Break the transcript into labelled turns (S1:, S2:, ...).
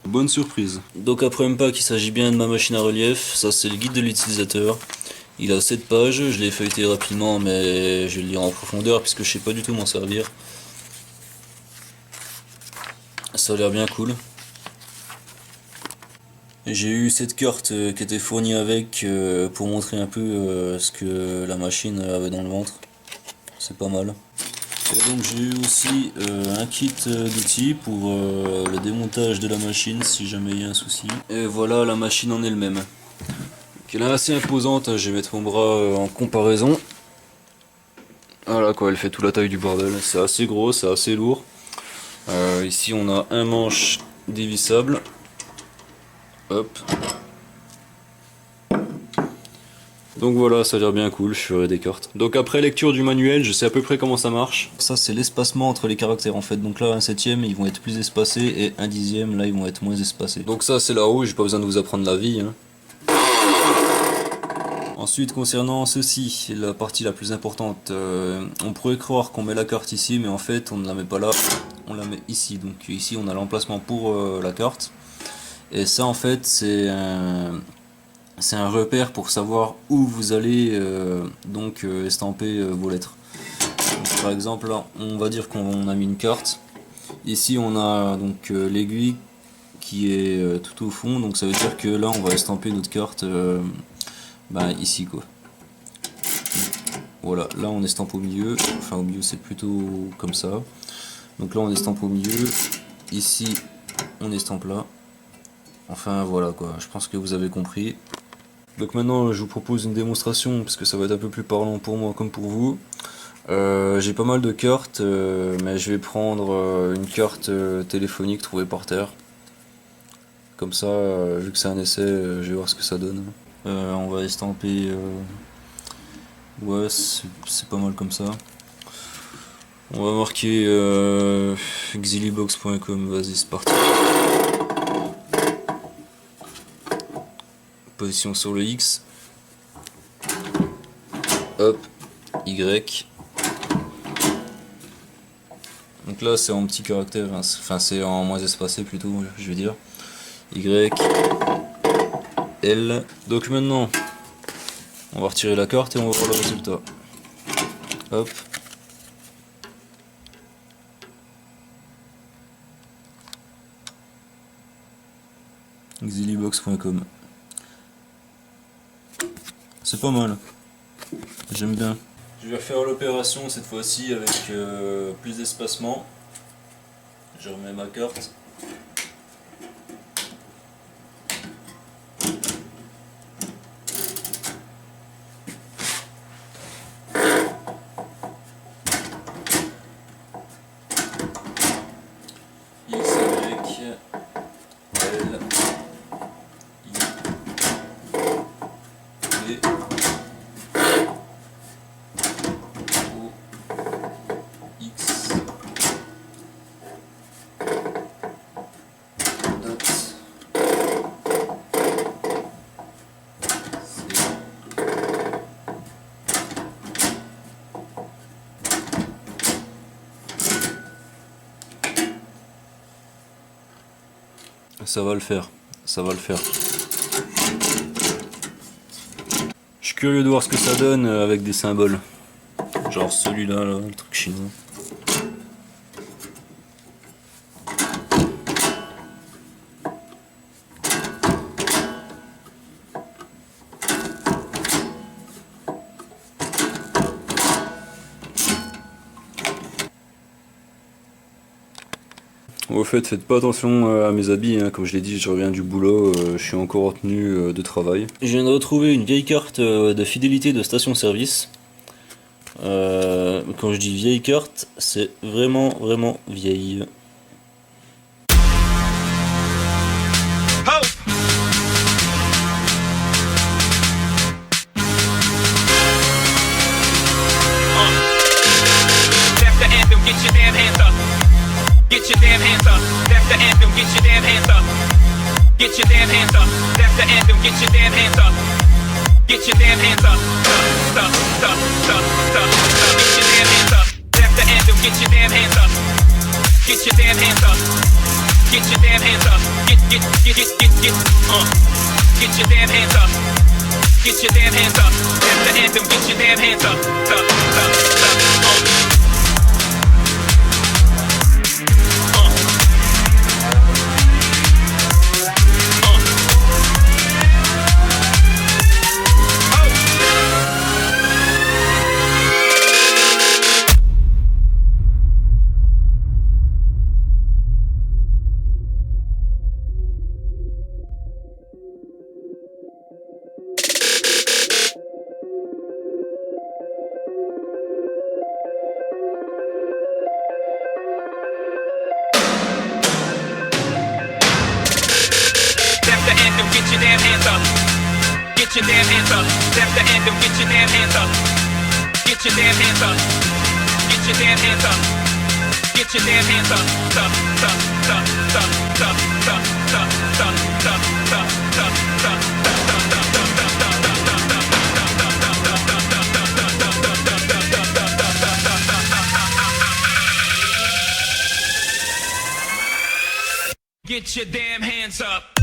S1: Bonne surprise. Donc après un pack, il s'agit bien de ma machine à relief. Ça c'est le guide de l'utilisateur. Il a 7 pages, je l'ai feuilleté rapidement mais je vais le lire en profondeur puisque je sais pas du tout m'en servir. Ça a l'air bien cool. J'ai eu cette carte qui était fournie avec pour montrer un peu ce que la machine avait dans le ventre. C'est pas mal. Et donc j'ai eu aussi un kit d'outils pour le démontage de la machine si jamais il y a un souci. Et voilà la machine en elle-même. Elle est assez imposante, je vais mettre mon bras en comparaison. Voilà quoi, elle fait toute la taille du bordel. C'est assez gros, c'est assez lourd. Ici on a un manche dévissable. Hop. Donc voilà, ça a l'air bien cool, je ferai des cartes. Donc après lecture du manuel, je sais à peu près comment ça marche. Ça c'est l'espacement entre les caractères en fait. Donc là un septième ils vont être plus espacés et un dixième là ils vont être moins espacés. Donc ça c'est là-haut, j'ai pas besoin de vous apprendre la vie. Hein. Ensuite concernant ceci, la partie la plus importante, on pourrait croire qu'on met la carte ici mais en fait on ne la met pas là, on la met ici. Donc ici on a l'emplacement pour la carte. Et ça en fait c'est un repère pour savoir où vous allez estamper vos lettres. Donc, par exemple là, on va dire qu'on a mis une carte. Ici on a donc l'aiguille qui est tout au fond, donc ça veut dire que là on va estamper notre carte ici quoi. Voilà, là on estampe au milieu, enfin au milieu c'est plutôt comme ça. Donc là on estampe au milieu, ici on estampe là. Enfin voilà quoi, je pense que vous avez compris. Donc maintenant je vous propose une démonstration parce que ça va être un peu plus parlant pour moi comme pour vous. J'ai pas mal de cartes mais je vais prendre une carte téléphonique trouvée par terre. Comme ça, vu que c'est un essai, je vais voir ce que ça donne. On va estamper... ouais, c'est pas mal comme ça. On va marquer xilibox.com, vas-y c'est parti. Position sur le X. Hop, Y. Donc là c'est en petit caractère, hein. Enfin c'est en moins espacé plutôt, je vais dire. Y, L. Donc maintenant, on va retirer la carte et on va voir le résultat. Hop. Xilibox.com. C'est pas mal. J'aime bien. Je vais faire l'opération cette fois-ci avec plus d'espacement. Je remets ma carte. Ça va le faire, ça va le faire. Je suis curieux de voir ce que ça donne avec des symboles. Genre celui-là, là, le truc chinois. Au fait, faites pas attention à mes habits, hein. Comme je l'ai dit, je reviens du boulot, je suis encore en tenue de travail. Je viens de retrouver une vieille carte de fidélité de station-service. Quand je dis vieille carte, c'est vraiment vieille.
S2: Get your damn hands up, that's the anthem, get your damn hands up. Get your damn hands up, that's the anthem, get your damn hands up. Get your damn hands up, get your damn hands up. That's the anthem, get your damn hands up. Get your damn hands up, get your damn hands up. Get your damn hands up. Get your damn hands up. That's the anthem. Get your damn hands up. The anthem, get your damn hands up. Get your damn hands up. That's the anthem, get your damn hands up. Get your damn hands up. Get your damn hands up. Get your damn hands up. Get your damn hands up.